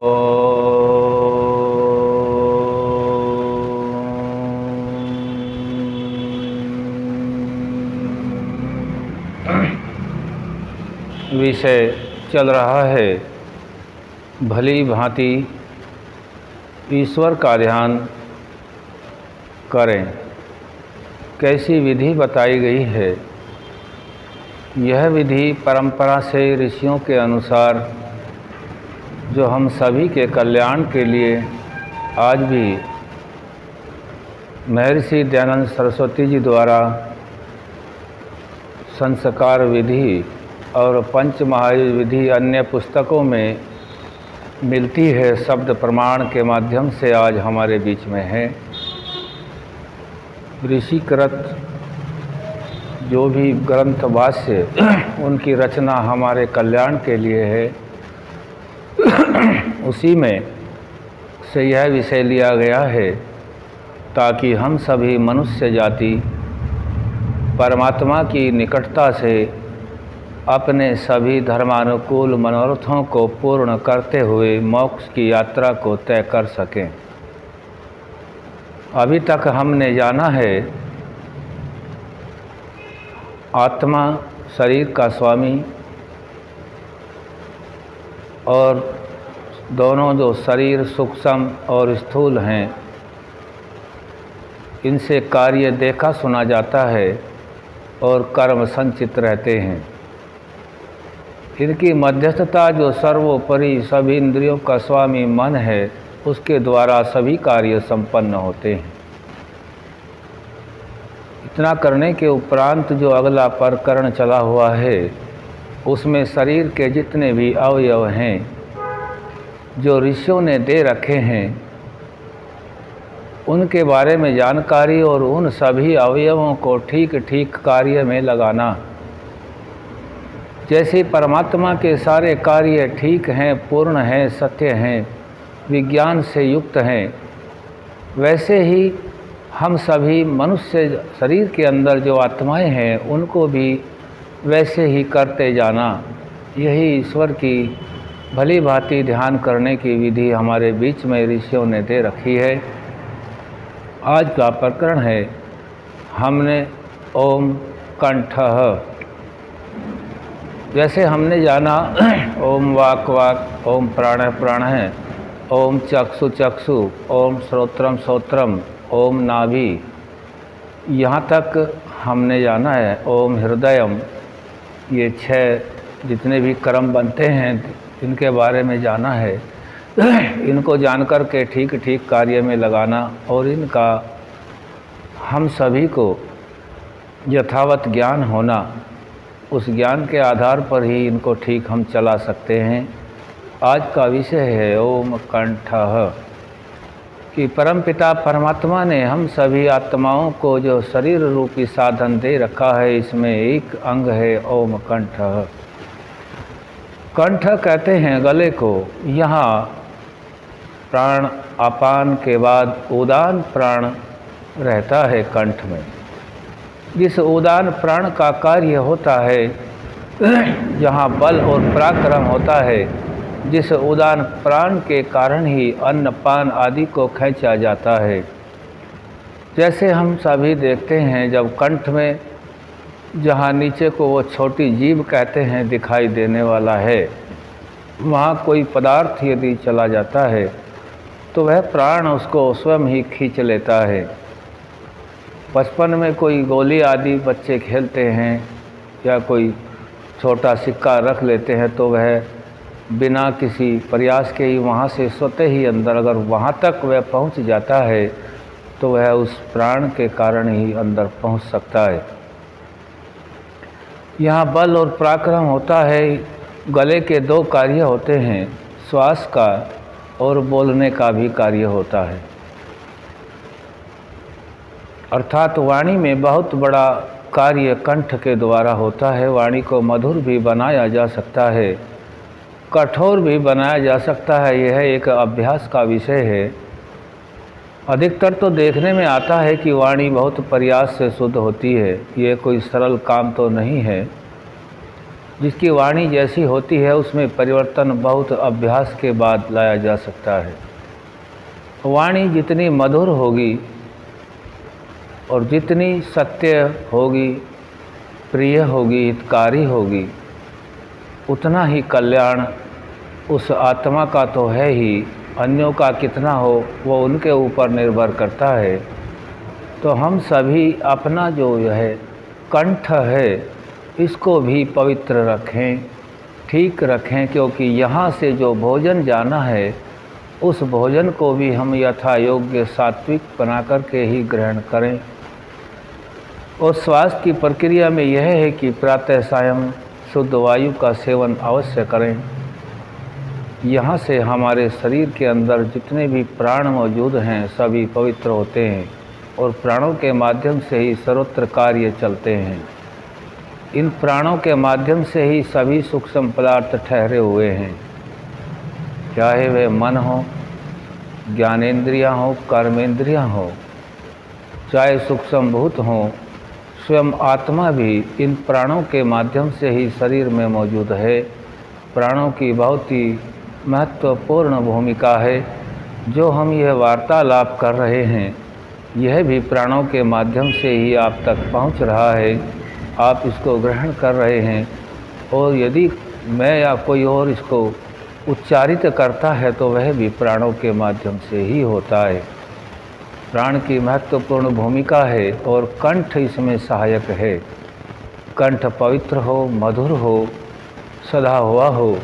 विषय चल रहा है भली भांति ईश्वर का ध्यान करें। कैसी विधि बताई गई है? यह विधि परंपरा से ऋषियों के अनुसार जो हम सभी के कल्याण के लिए आज भी महर्षि दयानंद सरस्वती जी द्वारा संस्कार विधि और पंच महायुज विधि अन्य पुस्तकों में मिलती है, शब्द प्रमाण के माध्यम से आज हमारे बीच में है। ऋषिकृत जो भी ग्रंथ भाष्य उनकी रचना हमारे कल्याण के लिए है, उसी में से यह विषय लिया गया है ताकि हम सभी मनुष्य जाति परमात्मा की निकटता से अपने सभी धर्मानुकूल मनोरथों को पूर्ण करते हुए मोक्ष की यात्रा को तय कर सकें। अभी तक हमने जाना है आत्मा शरीर का स्वामी और दोनों जो शरीर सूक्ष्म और स्थूल हैं, इनसे कार्य देखा सुना जाता है और कर्म संचित रहते हैं। इनकी मध्यस्थता जो सर्वोपरि सभी इंद्रियों का स्वामी मन है, उसके द्वारा सभी कार्य संपन्न होते हैं। इतना करने के उपरांत जो अगला प्रकरण चला हुआ है, उसमें शरीर के जितने भी अवयव हैं जो ऋषियों ने दे रखे हैं, उनके बारे में जानकारी और उन सभी अवयवों को ठीक ठीक कार्य में लगाना। जैसे परमात्मा के सारे कार्य ठीक हैं, पूर्ण हैं, सत्य हैं, विज्ञान से युक्त हैं, वैसे ही हम सभी मनुष्य शरीर के अंदर जो आत्माएं हैं, उनको भी वैसे ही करते जाना। यही ईश्वर की भली भांति ध्यान करने की विधि हमारे बीच में ऋषियों ने दे रखी है। आज का प्रकरण है, हमने ओम कंठः। जैसे हमने जाना ओम वाक वाक, ओम प्राण प्राण है, ओम चक्षु चक्षु, ओम श्रोत्रम श्रोत्रम, ओम नाभि, यहाँ तक हमने जाना है। ओम हृदयम, ये 6 जितने भी कर्म बनते हैं इनके बारे में जाना है। इनको जानकर के ठीक ठीक कार्य में लगाना और इनका हम सभी को यथावत ज्ञान होना, उस ज्ञान के आधार पर ही इनको ठीक हम चला सकते हैं। आज का विषय है ओम कंठः, कि परमपिता परमात्मा ने हम सभी आत्माओं को जो शरीर रूपी साधन दे रखा है, इसमें एक अंग है ओम कंठः। कंठ कहते हैं गले को। यहाँ प्राण अपान के बाद उदान प्राण रहता है कंठ में। जिस उदान प्राण का कार्य होता है, जहाँ बल और पराक्रम होता है, जिस उदान प्राण के कारण ही अन्न पान आदि को खींचा जाता है। जैसे हम सभी देखते हैं, जब कंठ में जहाँ नीचे को वो छोटी जीभ कहते हैं दिखाई देने वाला है, वहाँ कोई पदार्थ यदि चला जाता है तो वह प्राण उसको स्वयं ही खींच लेता है। बचपन में कोई गोली आदि बच्चे खेलते हैं या कोई छोटा सिक्का रख लेते हैं, तो वह बिना किसी प्रयास के ही वहाँ से स्वतः ही अंदर, अगर वहाँ तक वह पहुँच जाता है तो वह उस प्राण के कारण ही अंदर पहुँच सकता है। यहाँ बल और पराक्रम होता है। गले के 2 कार्य होते हैं, श्वास का और बोलने का भी कार्य होता है। अर्थात वाणी में बहुत बड़ा कार्य कंठ के द्वारा होता है। वाणी को मधुर भी बनाया जा सकता है, कठोर भी बनाया जा सकता है। यह एक अभ्यास का विषय है। अधिकतर तो देखने में आता है कि वाणी बहुत प्रयास से शुद्ध होती है। ये कोई सरल काम तो नहीं है। जिसकी वाणी जैसी होती है उसमें परिवर्तन बहुत अभ्यास के बाद लाया जा सकता है। वाणी जितनी मधुर होगी और जितनी सत्य होगी, प्रिय होगी, हितकारी होगी, उतना ही कल्याण उस आत्मा का तो है ही, अन्यों का कितना हो वो उनके ऊपर निर्भर करता है। तो हम सभी अपना जो है कंठ है इसको भी पवित्र रखें, ठीक रखें, क्योंकि यहाँ से जो भोजन जाना है उस भोजन को भी हम यथा योग्य सात्विक बना कर के ही ग्रहण करें। और स्वास्थ्य की प्रक्रिया में यह है कि प्रातः सायं शुद्ध वायु का सेवन अवश्य करें। यहाँ से हमारे शरीर के अंदर जितने भी प्राण मौजूद हैं सभी पवित्र होते हैं और प्राणों के माध्यम से ही सर्वत्र कार्य चलते हैं। इन प्राणों के माध्यम से ही सभी सूक्ष्म पदार्थ ठहरे हुए हैं, चाहे वे मन हो, ज्ञानेंद्रियाँ हो, कर्मेंद्रियाँ हो, चाहे सूक्ष्म भूत हों, स्वयं आत्मा भी इन प्राणों के माध्यम से ही शरीर में मौजूद है। प्राणों की बहुत ही महत्वपूर्ण भूमिका है। जो हम यह वार्तालाप कर रहे हैं यह भी प्राणों के माध्यम से ही आप तक पहुंच रहा है। आप इसको ग्रहण कर रहे हैं और यदि मैं या कोई और इसको उच्चारित करता है तो वह भी प्राणों के माध्यम से ही होता है। प्राण की महत्वपूर्ण भूमिका है और कंठ इसमें सहायक है। कंठ पवित्र हो, मधुर हो, सदा हुआ हो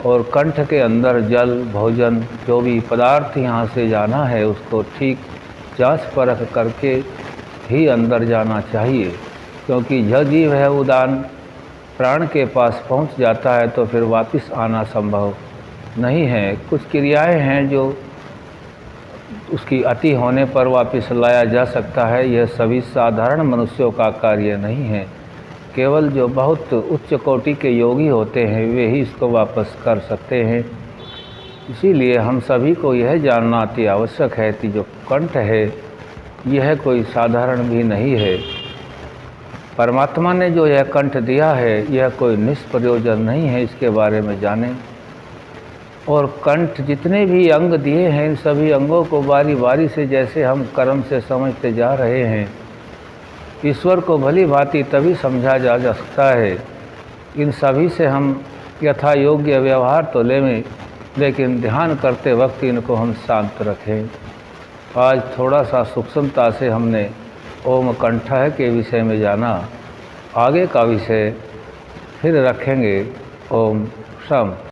और कंठ के अंदर जल, भोजन, जो भी पदार्थ यहाँ से जाना है उसको ठीक जांच परख करके ही अंदर जाना चाहिए, क्योंकि यह जीव है उदान प्राण के पास पहुँच जाता है तो फिर वापस आना संभव नहीं है। कुछ क्रियाएं हैं जो उसकी अति होने पर वापस लाया जा सकता है। यह सभी साधारण मनुष्यों का कार्य नहीं है। केवल जो बहुत उच्च कोटि के योगी होते हैं वे ही इसको वापस कर सकते हैं। इसीलिए हम सभी को यह जानना अति आवश्यक है कि जो कंठ है यह कोई साधारण भी नहीं है। परमात्मा ने जो यह कंठ दिया है यह कोई निष्प्रयोजन नहीं है, इसके बारे में जानें। और कंठ जितने भी अंग दिए हैं इन सभी अंगों को बारी बारी से जैसे हम कर्म से समझते जा रहे हैं, ईश्वर को भली भांति तभी समझा जा सकता है। इन सभी से हम यथा योग्य व्यवहार तो लें, लेकिन ध्यान करते वक्त इनको हम शांत रखें। आज थोड़ा सा सूक्ष्मता से हमने ओम कंठ के विषय में जाना। आगे का विषय फिर रखेंगे। ओम शम।